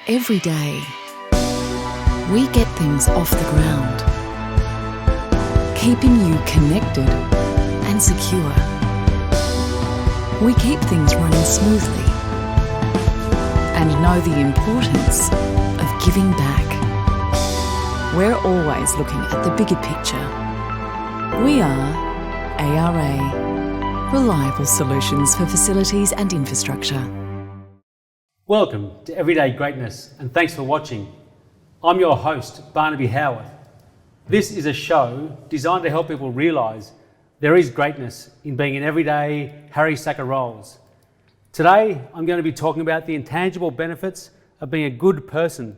Every day, we get things off the ground, keeping you connected and secure. We keep things running smoothly and know the importance of giving back. We're always looking at the bigger picture. We are ARA, reliable solutions for facilities and infrastructure. Welcome to Everyday Greatness, and thanks for watching. I'm your host, Barnaby Howarth. This is a show designed to help people realise there is greatness in being an everyday Harry Sacker roles. Today, I'm going to be talking about the intangible benefits of being a good person.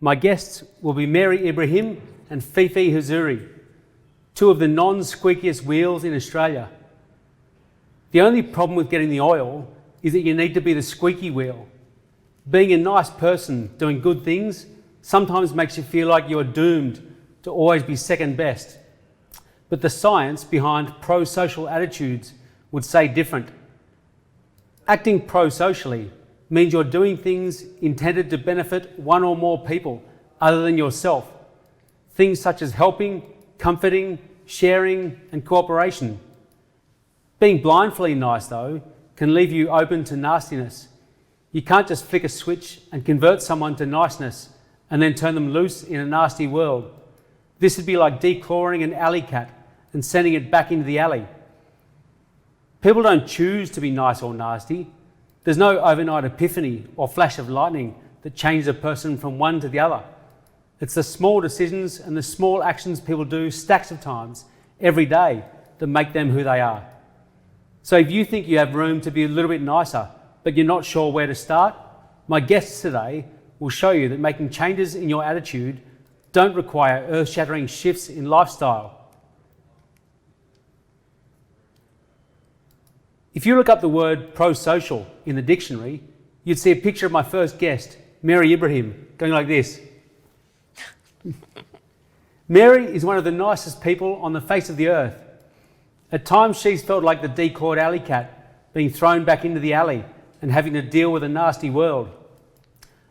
My guests will be Mary Ibrahim and Fifi Hazzouri, two of the non-squeakiest wheels in Australia. The only problem with getting the oil is that you need to be the squeaky wheel. Being a nice person doing good things sometimes makes you feel like you are doomed to always be second best. But the science behind pro-social attitudes would say different. Acting pro-socially means you're doing things intended to benefit one or more people other than yourself. Things such as helping, comforting, sharing, and cooperation. Being blindly nice, though, can leave you open to nastiness. You can't just flick a switch and convert someone to niceness and then turn them loose in a nasty world. This would be like declawing an alley cat and sending it back into the alley. People don't choose to be nice or nasty. There's no overnight epiphany or flash of lightning that changes a person from one to the other. It's the small decisions and the small actions people do stacks of times every day that make them who they are. So if you think you have room to be a little bit nicer, but you're not sure where to start, my guests today will show you that making changes in your attitude don't require earth-shattering shifts in lifestyle. If you look up the word pro-social in the dictionary, you'd see a picture of my first guest, Mary Ibrahim, going like this. Mary is one of the nicest people on the face of the earth. At times she's felt like the declawed alley cat being thrown back into the alley and having to deal with a nasty world.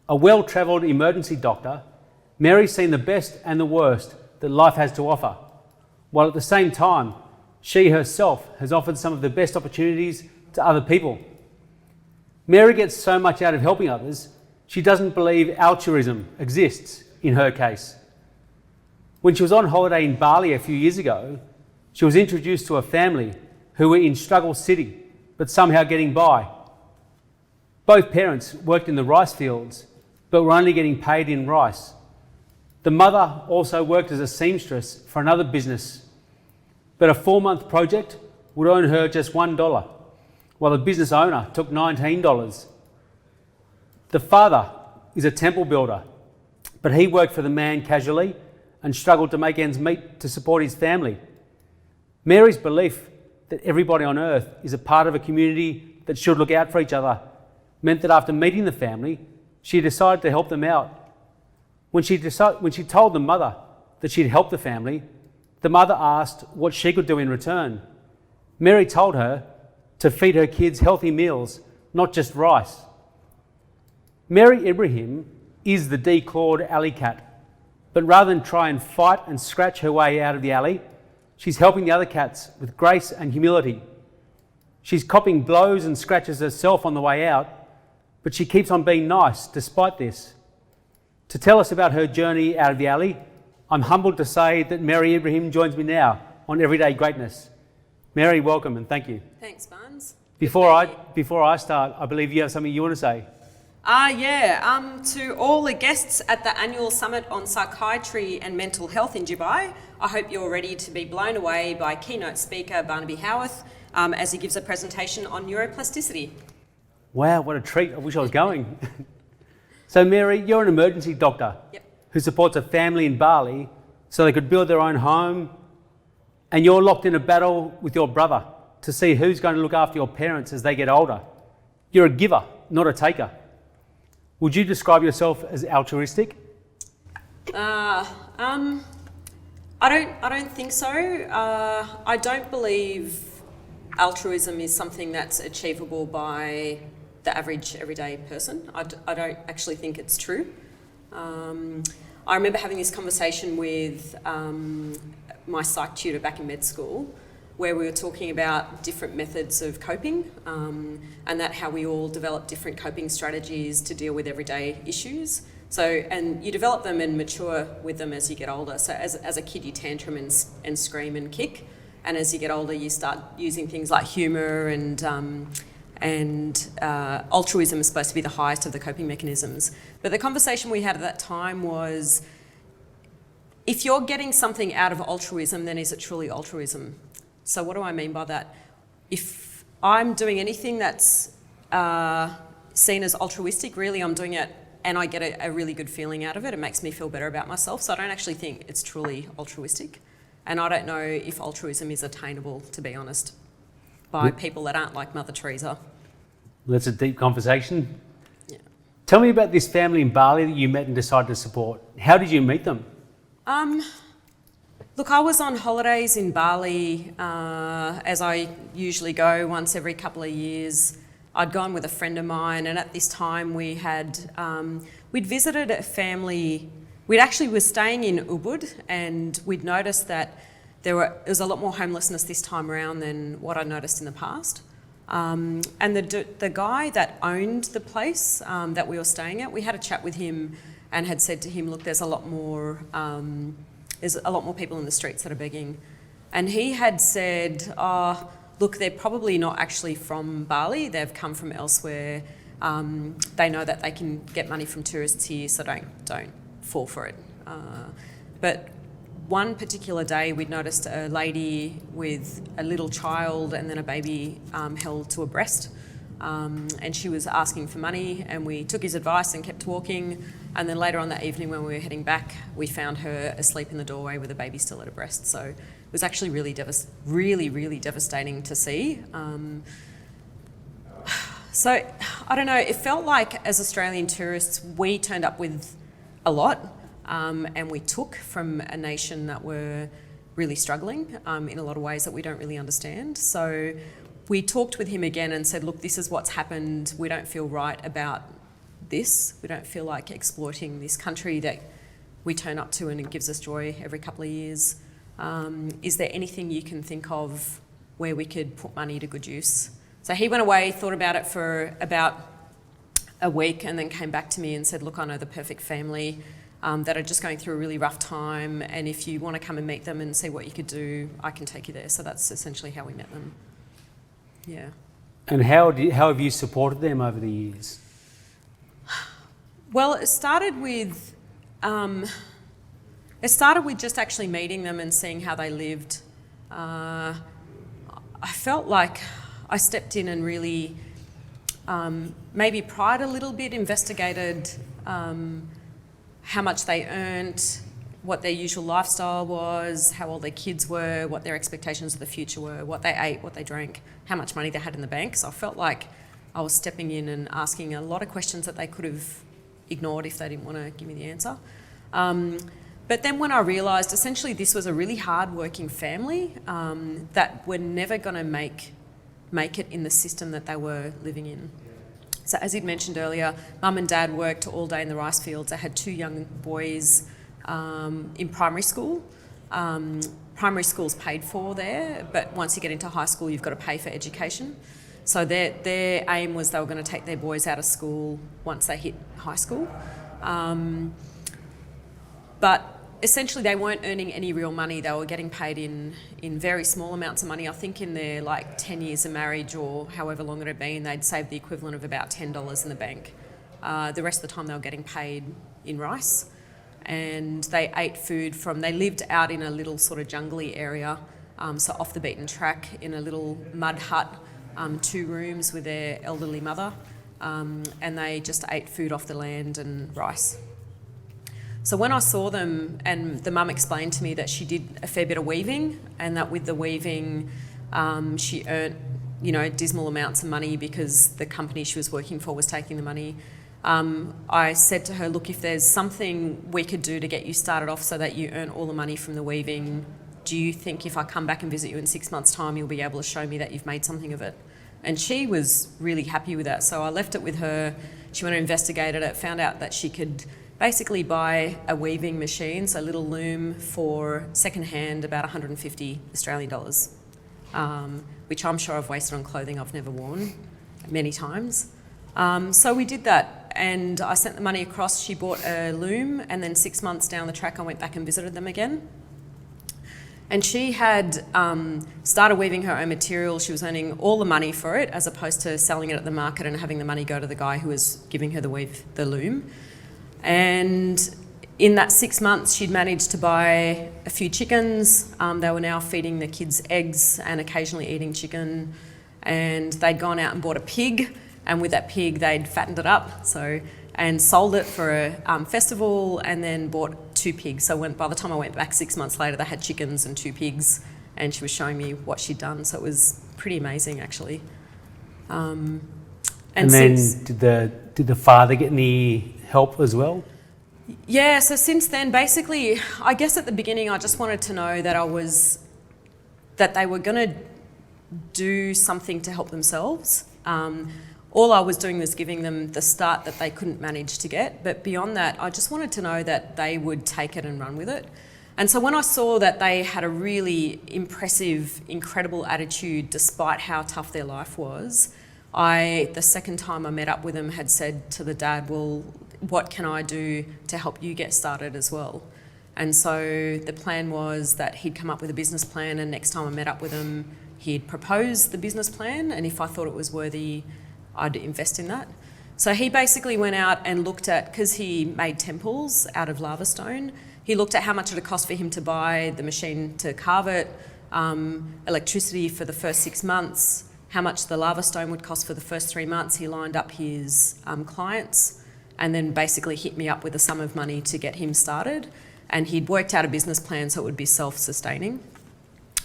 A well-travelled emergency doctor, Mary's seen the best and the worst that life has to offer, while at the same time, she herself has offered some of the best opportunities to other people. Mary gets so much out of helping others, she doesn't believe altruism exists in her case. When she was on holiday in Bali a few years ago, she was introduced to a family who were in struggle city, but somehow getting by. Both parents worked in the rice fields, but were only getting paid in rice. The mother also worked as a seamstress for another business, but a 4-month project would earn her just $1, while the business owner took $19. The father is a temple builder, but he worked for the man casually and struggled to make ends meet to support his family. Mary's belief that everybody on earth is a part of a community that should look out for each other meant that after meeting the family, she decided to help them out. When she told the mother that she'd help the family, the mother asked what she could do in return. Mary told her to feed her kids healthy meals, not just rice. Mary Ibrahim is the declawed alley cat, but rather than try and fight and scratch her way out of the alley, she's helping the other cats with grace and humility. She's copping blows and scratches herself on the way out, but she keeps on being nice despite this. To tell us about her journey out of the alley, I'm humbled to say that Mary Ibrahim joins me now on Everyday Greatness. Mary, welcome and thank you. Thanks, Barnes. Before I start, I believe you have something you want to say. To all the guests at the annual Summit on Psychiatry and Mental Health in Dubai, I hope you're ready to be blown away by keynote speaker Barnaby Howarth as he gives a presentation on neuroplasticity. Wow, what a treat. I wish I was going. So Mary, you're an emergency doctor who supports a family in Bali so they could build their own home, and you're locked in a battle with your brother to see who's going to look after your parents as they get older. You're a giver, not a taker. Would you describe yourself as altruistic? I don't think so. I don't believe altruism is something that's achievable by the average everyday person. I don't actually think it's true. I remember having this conversation with my psych tutor back in med school, where we were talking about different methods of coping, and that how we all develop different coping strategies to deal with everyday issues. So, and you develop them and mature with them as you get older. So as a kid, you tantrum and scream and kick. And as you get older, you start using things like humour and altruism is supposed to be the highest of the coping mechanisms. But the conversation we had at that time was, if you're getting something out of altruism, then is it truly altruism? So what do I mean by that? If I'm doing anything that's seen as altruistic, really I'm doing it and I get a really good feeling out of it. It makes me feel better about myself. So I don't actually think it's truly altruistic. And I don't know if altruism is attainable, to be honest, by people that aren't like Mother Teresa. Well, that's a deep conversation. Yeah. Tell me about this family in Bali that you met and decided to support. How did you meet them? Look, I was on holidays in Bali, as I usually go once every couple of years. I'd gone with a friend of mine, and at this time we'd visited a family. We actually were staying in Ubud, and we'd noticed that there was a lot more homelessness this time around than what I noticed in the past. And the guy that owned the place that we were staying at, we had a chat with him and had said to him, look, there's a lot more people in the streets that are begging. And he had said, look, they're probably not actually from Bali, they've come from elsewhere. They know that they can get money from tourists here, so don't fall for it. But one particular day we'd noticed a lady with a little child and then a baby held to a breast, and she was asking for money, and we took his advice and kept walking. And then later on that evening when we were heading back, we found her asleep in the doorway with a baby still at her breast. So it was actually really devastating to see. So I don't know, it felt like as Australian tourists we turned up with a lot, and we took from a nation that were really struggling in a lot of ways that we don't really understand. So we talked with him again and said, look, this is what's happened. We don't feel right about this. We don't feel like exploiting this country that we turn up to and it gives us joy every couple of years. Is there anything you can think of where we could put money to good use? So he went away, thought about it for about a week, and then came back to me and said, look, I know the perfect family that are just going through a really rough time, and if you want to come and meet them and see what you could do, I can take you there. So that's essentially how we met them. Yeah. And how have you supported them over the years? Well, it started with just actually meeting them and seeing how they lived. I felt like I stepped in and really maybe pried a little bit, investigated how much they earned, what their usual lifestyle was, how old their kids were, what their expectations of the future were, what they ate, what they drank, how much money they had in the bank. So I felt like I was stepping in and asking a lot of questions that they could have ignored if they didn't want to give me the answer. But then when I realised essentially this was a really hard-working family that were never going to make it in the system that they were living in. So as you'd mentioned earlier, Mum and Dad worked all day in the rice fields. They had 2 young boys in primary school. Primary school's paid for there, but once you get into high school, you've got to pay for education. So their aim was they were going to take their boys out of school once they hit high school. But essentially they weren't earning any real money. They were getting paid in very small amounts of money. I think in their 10 years of marriage or however long it had been, they'd saved the equivalent of about $10 in the bank. The rest of the time they were getting paid in rice. And they ate food they lived out in a little sort of jungly area, so off the beaten track in a little mud hut, 2 rooms with their elderly mother, and they just ate food off the land and rice. So when I saw them, and the mum explained to me that she did a fair bit of weaving, and that with the weaving she earned dismal amounts of money because the company she was working for was taking the money. I said to her, look, if there's something we could do to get you started off so that you earn all the money from the weaving, do you think if I come back and visit you in 6 months' time, you'll be able to show me that you've made something of it? And she was really happy with that. So I left it with her. She went and investigated it, found out that she could basically buy a weaving machine, so a little loom, for secondhand about 150 Australian dollars, which I'm sure I've wasted on clothing I've never worn many times. So we did that, and I sent the money across. She bought a loom, and then 6 months down the track I went back and visited them again. And she had started weaving her own material. She was earning all the money for it, as opposed to selling it at the market and having the money go to the guy who was giving her the loom. And in that 6 months, she'd managed to buy a few chickens. They were now feeding the kids eggs and occasionally eating chicken. And they'd gone out and bought a pig, and with that pig, they'd fattened it up. And sold it for a festival, and then bought 2 pigs. So by the time I went back 6 months later, they had chickens and 2 pigs, and she was showing me what she'd done. So it was pretty amazing, actually. And then did the father get any help as well? Yeah, so since then, basically, I guess at the beginning, I just wanted to know that they were going to do something to help themselves. All I was doing was giving them the start that they couldn't manage to get. But beyond that, I just wanted to know that they would take it and run with it. And so when I saw that they had a really impressive, incredible attitude despite how tough their life was, the second time I met up with them, had said to the dad, well, what can I do to help you get started as well? And so the plan was that he'd come up with a business plan, and next time I met up with him, he'd propose the business plan, and if I thought it was worthy, I'd invest in that. So he basically went out and looked at, because he made temples out of lava stone, he looked at how much it would cost for him to buy the machine to carve it, electricity for the first 6 months, how much the lava stone would cost for the first 3 months. He lined up his clients, and then basically hit me up with a sum of money to get him started. And he'd worked out a business plan so it would be self-sustaining.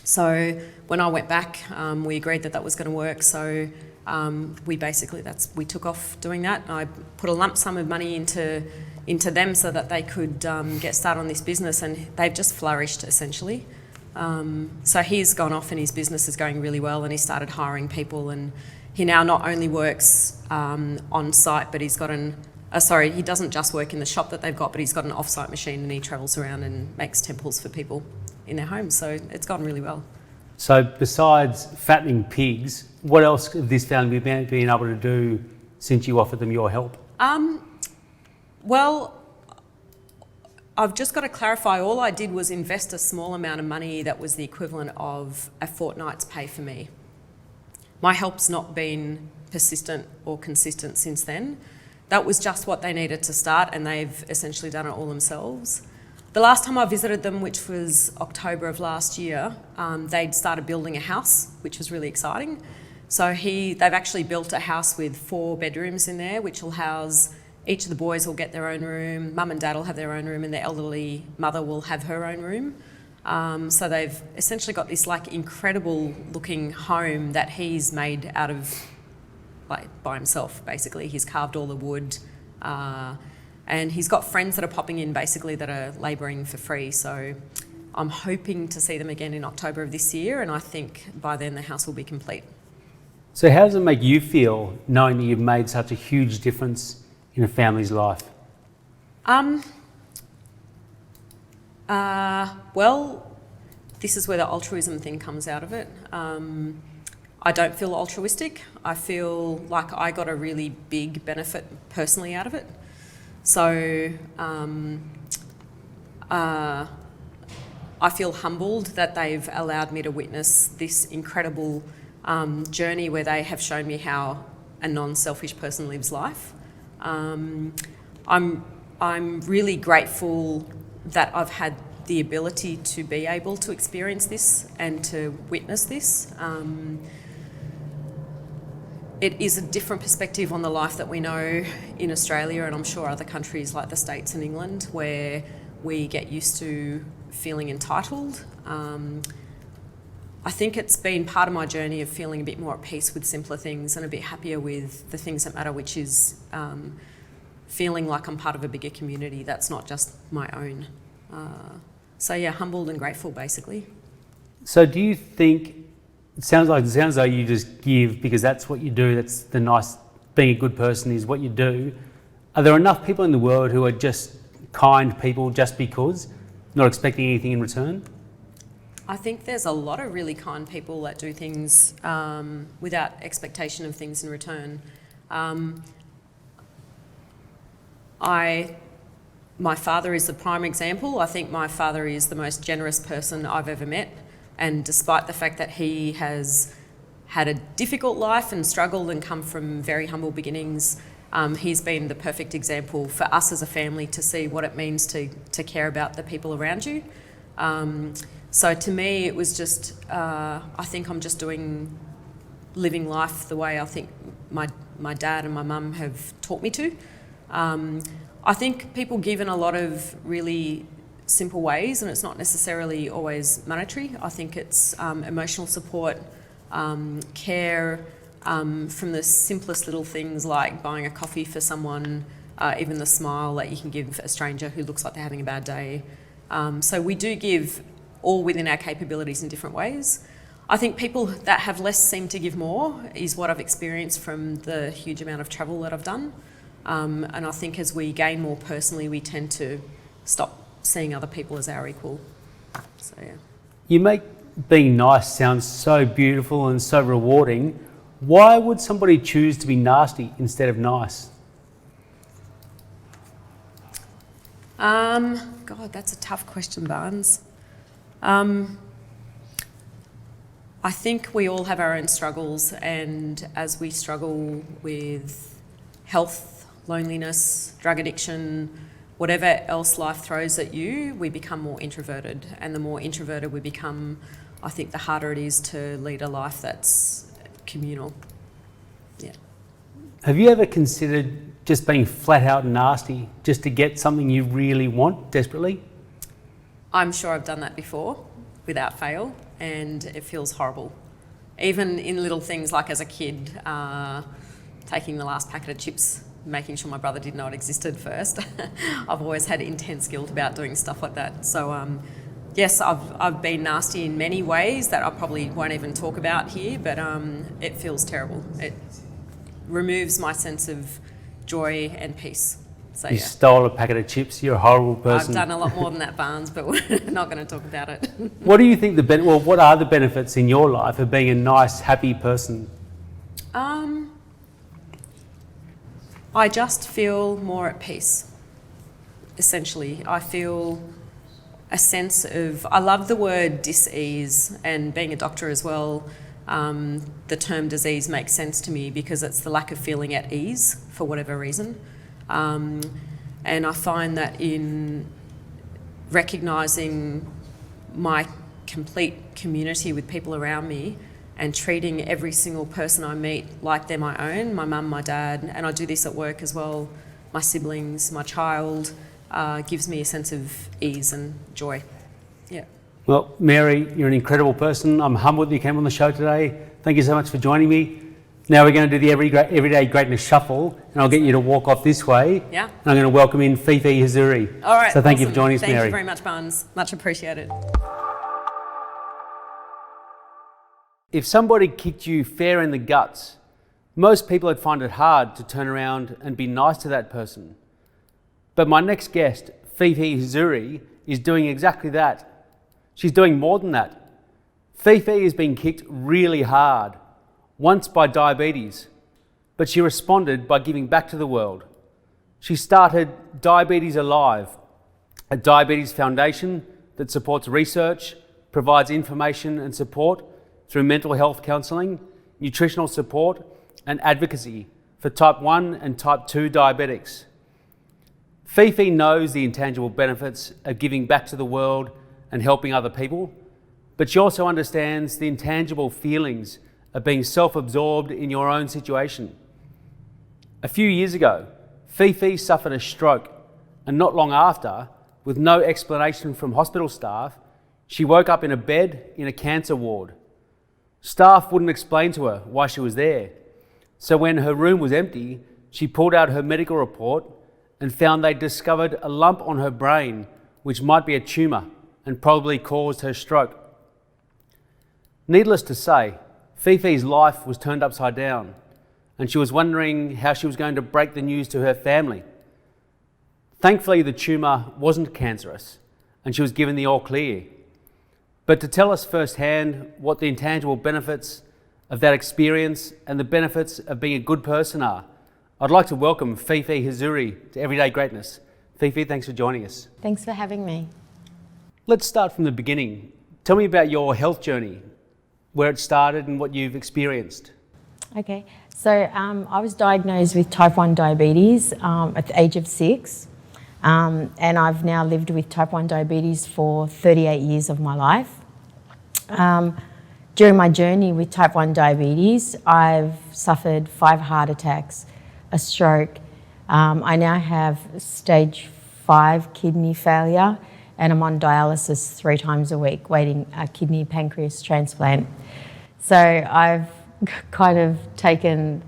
So when I went back, we agreed that was going to work. So we took off doing that. I put a lump sum of money into them so that they could get started on this business, and they've just flourished essentially. So he's gone off and his business is going really well, and he started hiring people, and he now not only works on site, but he's got he doesn't just work in the shop that they've got, but he's got an off-site machine, and he travels around and makes temples for people in their homes. So it's gone really well. So besides fattening pigs, what else have this family been able to do since you offered them your help? Well, I've just got to clarify, all I did was invest a small amount of money that was the equivalent of a fortnight's pay for me. My help's not been persistent or consistent since then. That was just what they needed to start, and they've essentially done it all themselves. The last time I visited them, which was October of last year, they'd started building a house, which was really exciting. So they've actually built a house with 4 bedrooms in there, which will house, each of the boys will get their own room, mum and dad will have their own room, and their elderly mother will have her own room. So they've essentially got this incredible looking home that he's made out of by himself, basically. He's carved all the wood, and he's got friends that are popping in basically that are labouring for free. So I'm hoping to see them again in October of this year, and I think by then the house will be complete. So how does it make you feel knowing that you've made such a huge difference in a family's life? Well, this is where the altruism thing comes out of it. I don't feel altruistic. I feel like I got a really big benefit personally out of it. So I feel humbled that they've allowed me to witness this incredible journey where they have shown me how a non-selfish person lives life. I'm really grateful that I've had the ability to be able to experience this and to witness this. It is a different perspective on the life that we know in Australia, and I'm sure other countries like the States and England, where we get used to feeling entitled. I think it's been part of my journey of feeling a bit more at peace with simpler things and a bit happier with the things that matter, which is feeling like I'm part of a bigger community that's not just my own. So yeah, humbled and grateful, basically. So do you think It sounds like you just give because that's what you do. That's the nice, being a good person is what you do. Are there enough people in the world who are just kind people just because, not expecting anything in return? I think there's a lot of really kind people that do things without expectation of things in return. My father is the prime example. I think my father is the most generous person I've ever met. And despite the fact that he has had a difficult life and struggled and come from very humble beginnings, he's been the perfect example for us as a family to see what it means to care about the people around you. So to me, it was just, I think I'm just living life the way I think my dad and my mum have taught me to. I think people give in a lot of really simple ways, and it's not necessarily always monetary. I think it's emotional support, care, from the simplest little things like buying a coffee for someone, even the smile that you can give a stranger who looks like they're having a bad day. So we do give all within our capabilities in different ways. I think people that have less seem to give more is what I've experienced from the huge amount of travel that I've done. And I think as we gain more personally, we tend to stop seeing other people as our equal. So yeah. You make being nice sound so beautiful and so rewarding. Why would somebody choose to be nasty instead of nice? God, that's a tough question, Barnes. I think we all have our own struggles, and as we struggle with health, loneliness, drug addiction, whatever else life throws at you, we become more introverted. And the more introverted we become, I think the harder it is to lead a life that's communal. Yeah. Have you ever considered just being flat out nasty just to get something you really want desperately? I'm sure I've done that before without fail, and it feels horrible. Even in little things like as a kid, taking the last packet of chips, making sure my brother didn't know it existed first. I've always had intense guilt about doing stuff like that. So yes, I've been nasty in many ways that I probably won't even talk about here, but it feels terrible. It removes my sense of joy and peace. So, you stole a packet of chips, you're a horrible person. I've done a lot more than that, Barnes, but we're not going to talk about it. What do you think what are the benefits in your life of being a nice, happy person? I just feel more at peace, essentially. I feel a sense of, I love the word dis-ease, and being a doctor as well, the term disease makes sense to me because it's the lack of feeling at ease for whatever reason. And I find that in recognising my complete community with people around me and treating every single person I meet like they're my own, my mum, my dad, and I do this at work as well, my siblings, my child, gives me a sense of ease and joy. Yeah. Well, Mary, you're an incredible person. I'm humbled that you came on the show today. Thank you so much for joining me. Now we're going to do the Everyday Greatness Shuffle, and I'll get you to walk off this way. Yeah. And I'm going to welcome in Fifi Hazzouri. All right. So thank you for joining us, Mary. Thank you very much, Barnes. Much appreciated. If somebody kicked you fair in the guts, most people would find it hard to turn around and be nice to that person. But my next guest, Fifi Hazzouri, is doing exactly that. She's doing more than that. Fifi has been kicked really hard, once by diabetes, but she responded by giving back to the world. She started DiabetesAlive, a diabetes foundation that supports research, provides information and support through mental health counselling, nutritional support and advocacy for type 1 and type 2 diabetics. Fifi knows the intangible benefits of giving back to the world and helping other people, but she also understands the intangible feelings of being self-absorbed in your own situation. A few years ago, Fifi suffered a stroke, and not long after, with no explanation from hospital staff, she woke up in a bed in a cancer ward. Staff wouldn't explain to her why she was there. So when her room was empty, she pulled out her medical report and found they'd discovered a lump on her brain, which might be a tumour and probably caused her stroke. Needless to say, Fifi's life was turned upside down, and she was wondering how she was going to break the news to her family. Thankfully, the tumour wasn't cancerous, and she was given the all clear. But to tell us firsthand what the intangible benefits of that experience and the benefits of being a good person are, I'd like to welcome Fifi Hazzouri to Everyday Greatness. Fifi, thanks for joining us. Thanks for having me. Let's start from the beginning. Tell me about your health journey, where it started and what you've experienced. Okay, so I was diagnosed with type 1 diabetes at the age of 6, and I've now lived with type 1 diabetes for 38 years of my life. During my journey with type 1 diabetes, I've suffered 5 heart attacks, a stroke. I now have stage 5 kidney failure, and I'm on dialysis 3 times a week, waiting a kidney pancreas transplant. So I've kind of taken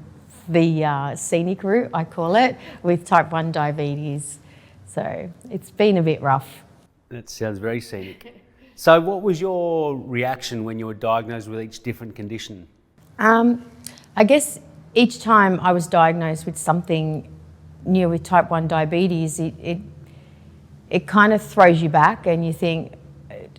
the scenic route, I call it, with type 1 diabetes. So it's been a bit rough. That sounds very scenic. So what was your reaction when you were diagnosed with each different condition? I guess each time I was diagnosed with something new with type 1 diabetes, it kind of throws you back and you think,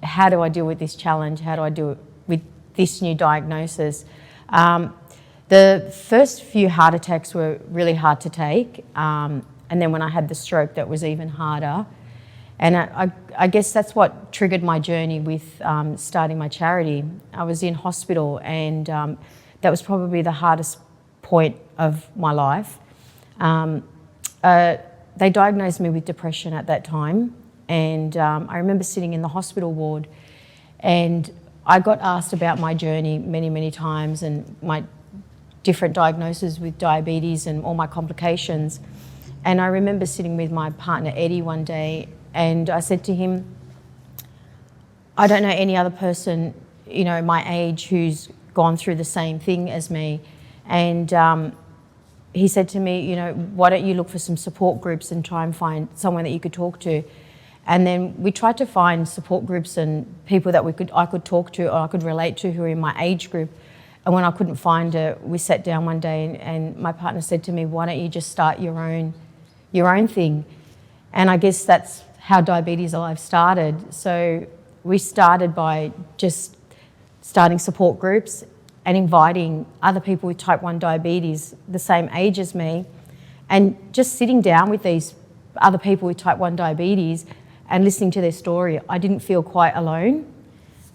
how do I deal with this challenge? How do I do it with this new diagnosis? The first few heart attacks were really hard to take. And then when I had the stroke, that was even harder. And I guess that's what triggered my journey with starting my charity. I was in hospital, and that was probably the hardest point of my life. They diagnosed me with depression at that time, and I remember sitting in the hospital ward, and I got asked about my journey many, many times and my different diagnoses with diabetes and all my complications. And I remember sitting with my partner Eddie one day, and I said to him, I don't know any other person, my age who's gone through the same thing as me. And he said to me, why don't you look for some support groups and try and find someone that you could talk to? And then we tried to find support groups and people that I could talk to or I could relate to who were in my age group. And when I couldn't find it, we sat down one day and my partner said to me, why don't you just start your own thing? And I guess that's how DiabetesAlive started. So we started by just starting support groups and inviting other people with type 1 diabetes the same age as me, and just sitting down with these other people with type 1 diabetes and listening to their story. I didn't feel quite alone.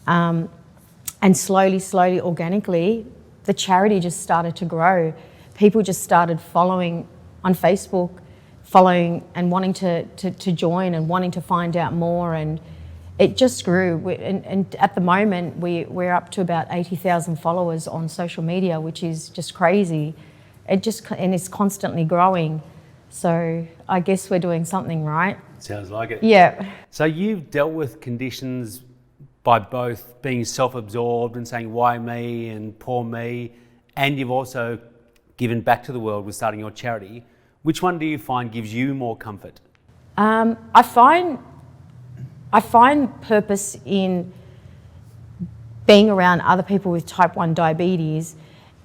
And slowly, organically, the charity just started to grow. People just started following on Facebook, following and wanting to join and wanting to find out more, and it just grew. And at the moment, we're up to about 80,000 followers on social media, which is just crazy. And it's constantly growing. So I guess we're doing something right. Sounds like it. Yeah. So you've dealt with conditions by both being self-absorbed and saying, why me and poor me, and you've also given back to the world with starting your charity. Which one do you find gives you more comfort? I find purpose in being around other people with type 1 diabetes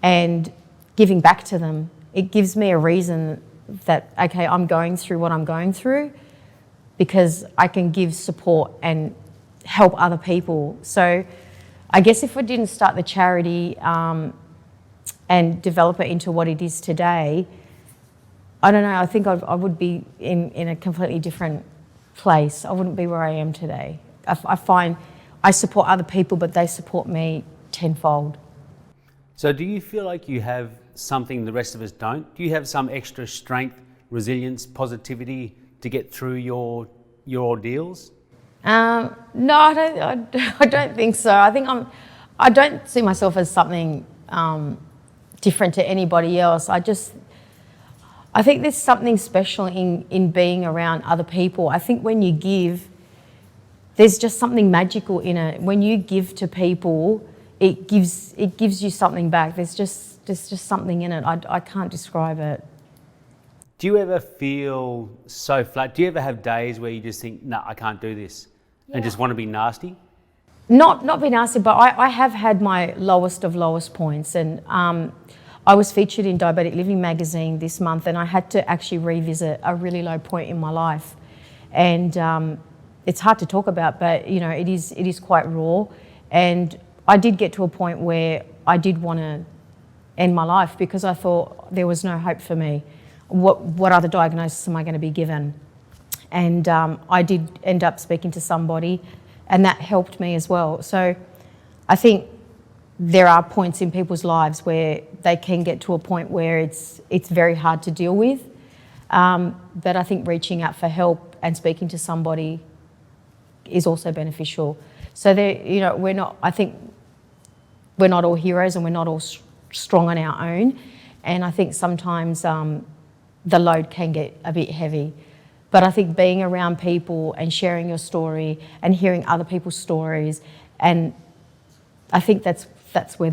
and giving back to them. It gives me a reason that, okay, I'm going through what I'm going through because I can give support and help other people. So I guess if we didn't start the charity and develop it into what it is today, I don't know, I think I would be in a completely different place. I wouldn't be where I am today. I find I support other people, but they support me tenfold. So do you feel like you have something the rest of us don't? Do you have some extra strength, resilience, positivity to get through your ordeals? No, I don't think so. I don't see myself as something different to anybody else. I think there's something special in being around other people. I think when you give, there's just something magical in it. When you give to people, it gives you something back. There's just something in it. I can't describe it. Do you ever feel so flat? Do you ever have days where you just think, no, I can't do this, and just want to be nasty? Not being asked, but I have had my lowest of lowest points, and I was featured in Diabetic Living magazine this month, and I had to actually revisit a really low point in my life, and it's hard to talk about, but you know, it is quite raw, and I did get to a point where I did want to end my life because I thought there was no hope for me. What other diagnosis am I going to be given? And I did end up speaking to somebody, and that helped me as well. So I think there are points in people's lives where they can get to a point where it's very hard to deal with. But I think reaching out for help and speaking to somebody is also beneficial. So there, you know, I think we're not all heroes and we're not all strong on our own. And I think sometimes the load can get a bit heavy. But I think being around people and sharing your story and hearing other people's stories, and I think that's where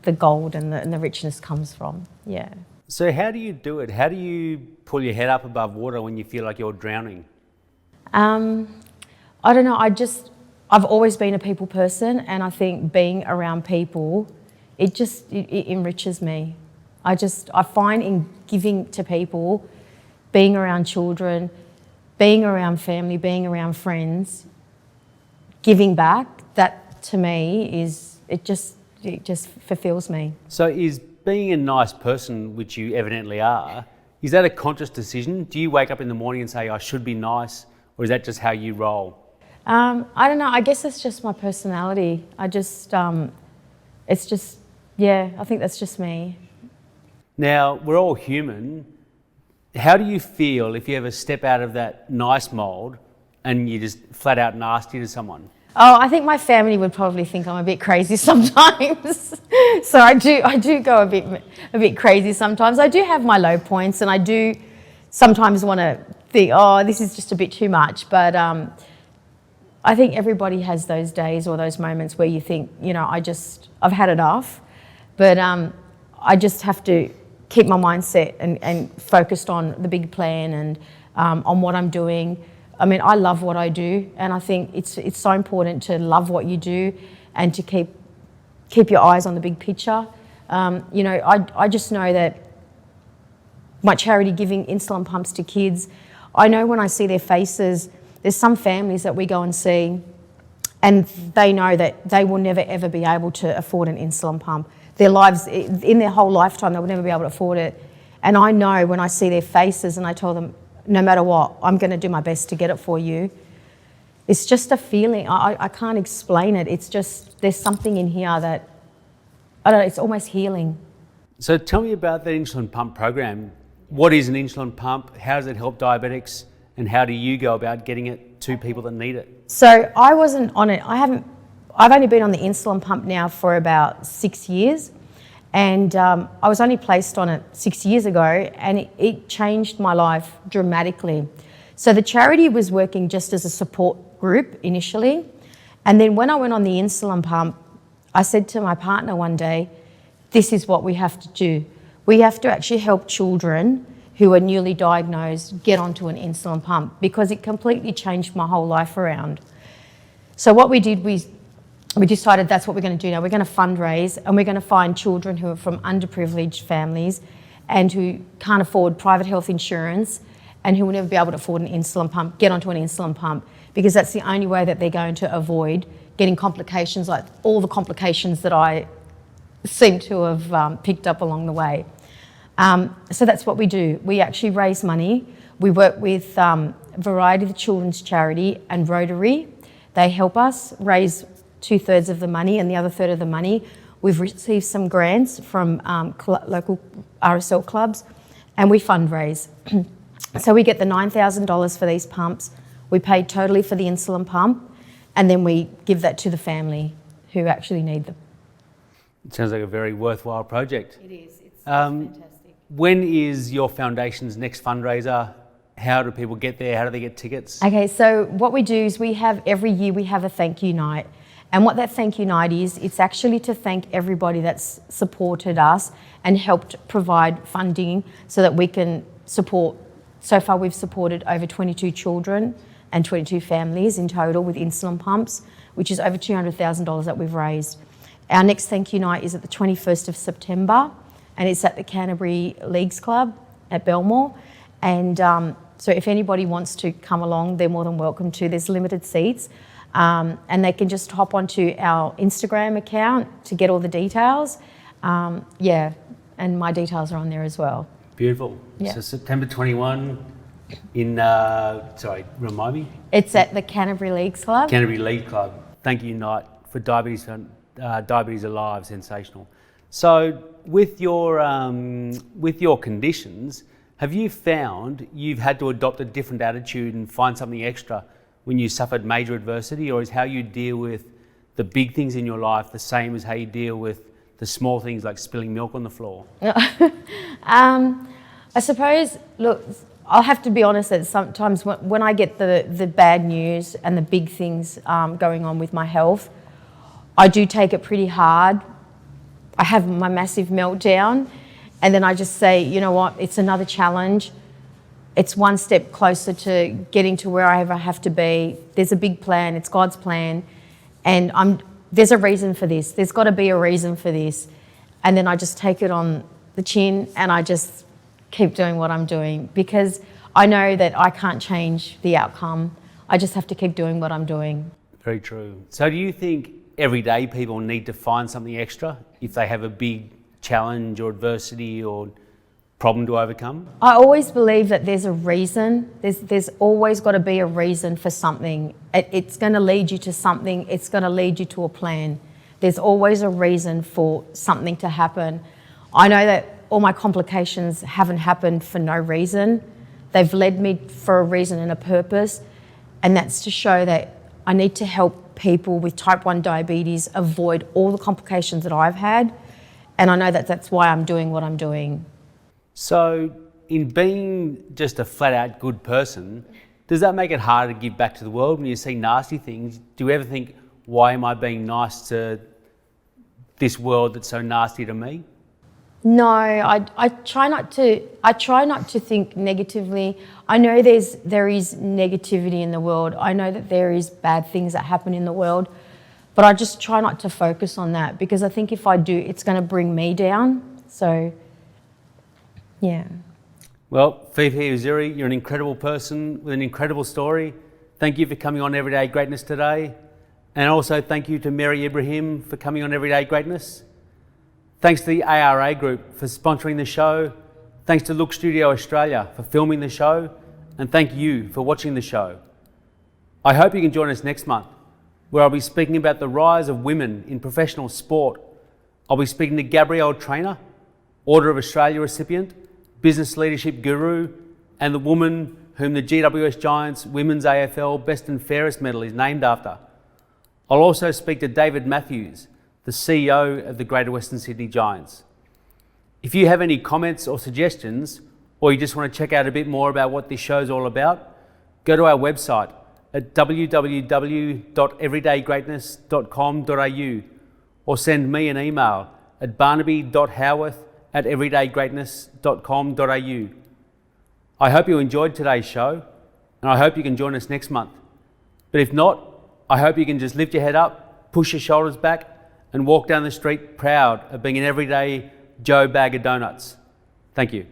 the gold and the richness comes from. Yeah. So how do you do it? How do you pull your head up above water when you feel like you're drowning? I don't know. I've always been a people person, and I think being around people, it enriches me. I find in giving to people, being around children, being around family, being around friends, giving back, that to me it just fulfills me. So is being a nice person, which you evidently are, is that a conscious decision? Do you wake up in the morning and say, I should be nice, or is that just how you roll? I don't know, I guess it's just my personality. I think that's just me. Now, we're all human. How do you feel if you ever step out of that nice mould and you're just flat out nasty to someone? Oh, I think my family would probably think I'm a bit crazy sometimes. So I do go a bit crazy sometimes. I do have my low points, and I do sometimes want to think, oh, this is just a bit too much. But I think everybody has those days or those moments where you think, you know, I've had enough. But I just have to keep my mindset and focused on the big plan and on what I'm doing. I mean, I love what I do, and I think it's so important to love what you do and to keep your eyes on the big picture. You know, I just know that my charity giving insulin pumps to kids, I know when I see their faces, there's some families that we go and see and they know that they will never ever be able to afford an insulin pump. Their lives, in their whole lifetime, they will never be able to afford it. And I know when I see their faces and I tell them, no matter what, I'm going to do my best to get it for you. It's just a feeling. I can't explain it. It's just, there's something in here that, I don't know, it's almost healing. So tell me about the insulin pump program. What is an insulin pump? How does it help diabetics? And how do you go about getting it to people that need it? So I wasn't on it. I've only been on the insulin pump now for about 6 years. And I was only placed on it 6 years ago, and it changed my life dramatically. So the charity was working just as a support group initially. And then when I went on the insulin pump, I said to my partner one day, this is what we have to do. We have to actually help children who are newly diagnosed get onto an insulin pump, because it completely changed my whole life around. So what we did, we decided that's what we're going to do now. We're going to fundraise, and we're going to find children who are from underprivileged families and who can't afford private health insurance and who will never be able to afford an insulin pump, get onto an insulin pump, because that's the only way that they're going to avoid getting complications like all the complications that I seem to have picked up along the way. So that's what we do. We actually raise money. We work with Variety, the children's charity, and Rotary. They help us raise 2/3 of the money, and the other third of the money we've received some grants from local RSL clubs, and we fundraise. So we get the $9,000 for these pumps. We pay totally for the insulin pump, and then we give that to the family who actually need them. It sounds like a very worthwhile project. It is. It's fantastic. When is your foundation's next fundraiser? How do people get there? How do they get tickets? Okay, so what we do is every year we have a thank you night. And what that thank you night is, it's actually to thank everybody that's supported us and helped provide funding so that we can support. So far we've supported over 22 children and 22 families in total with insulin pumps, which is over $200,000 that we've raised. Our next thank you night is at the 21st of September, and it's at the Canterbury Leagues Club at Belmore. And so if anybody wants to come along, they're more than welcome to. There's limited seats. And they can just hop onto our Instagram account to get all the details. And my details are on there as well. Beautiful. Yeah. So September 21 in, remind me? It's at the Canterbury Leagues Club. Canterbury League Club. Thank you, Night, for DiabetesAlive. Sensational. So with your conditions, have you found you've had to adopt a different attitude and find something extra when you suffered major adversity, or is how you deal with the big things in your life the same as how you deal with the small things like spilling milk on the floor? I suppose, look, I'll have to be honest that sometimes when I get the bad news and the big things going on with my health, I do take it pretty hard. I have my massive meltdown, and then I just say, you know what, it's another challenge. It's one step closer to getting to where I ever have to be. There's a big plan, it's God's plan, and there's a reason for this. There's got to be a reason for this. And then I just take it on the chin and I just keep doing what I'm doing, because I know that I can't change the outcome. I just have to keep doing what I'm doing. Very true. So do you think everyday people need to find something extra if they have a big challenge or adversity or problem to overcome? I always believe that there's a reason. There's always got to be a reason for something. It's going to lead you to something. It's going to lead you to a plan. There's always a reason for something to happen. I know that all my complications haven't happened for no reason. They've led me for a reason and a purpose, and that's to show that I need to help people with type 1 diabetes avoid all the complications that I've had, and I know that that's why I'm doing what I'm doing. So in being just a flat out good person, does that make it harder to give back to the world when you see nasty things? Do you ever think, why am I being nice to this world that's so nasty to me? No, I try not to. I try not to think negatively. I know there is negativity in the world. I know that there is bad things that happen in the world, but I just try not to focus on that, because I think if I do, it's going to bring me down. So, yeah. Well, Fifi Ussery, you're an incredible person with an incredible story. Thank you for coming on Everyday Greatness today, and also thank you to Mary Ibrahim for coming on Everyday Greatness. Thanks to the ARA Group for sponsoring the show. Thanks to Look Studio Australia for filming the show. And thank you for watching the show. I hope you can join us next month, where I'll be speaking about the rise of women in professional sport. I'll be speaking to Gabrielle Trainer, Order of Australia recipient, business leadership guru, and the woman whom the GWS Giants Women's AFL Best and Fairest Medal is named after. I'll also speak to David Matthews, the CEO of the Greater Western Sydney Giants. If you have any comments or suggestions, or you just want to check out a bit more about what this show's all about, go to our website at www.everydaygreatness.com.au or send me an email at barnaby.howarth@everydaygreatness.com.au. I hope you enjoyed today's show, and I hope you can join us next month. But if not, I hope you can just lift your head up, push your shoulders back, and walk down the street proud of being an everyday Joe bag of donuts. Thank you.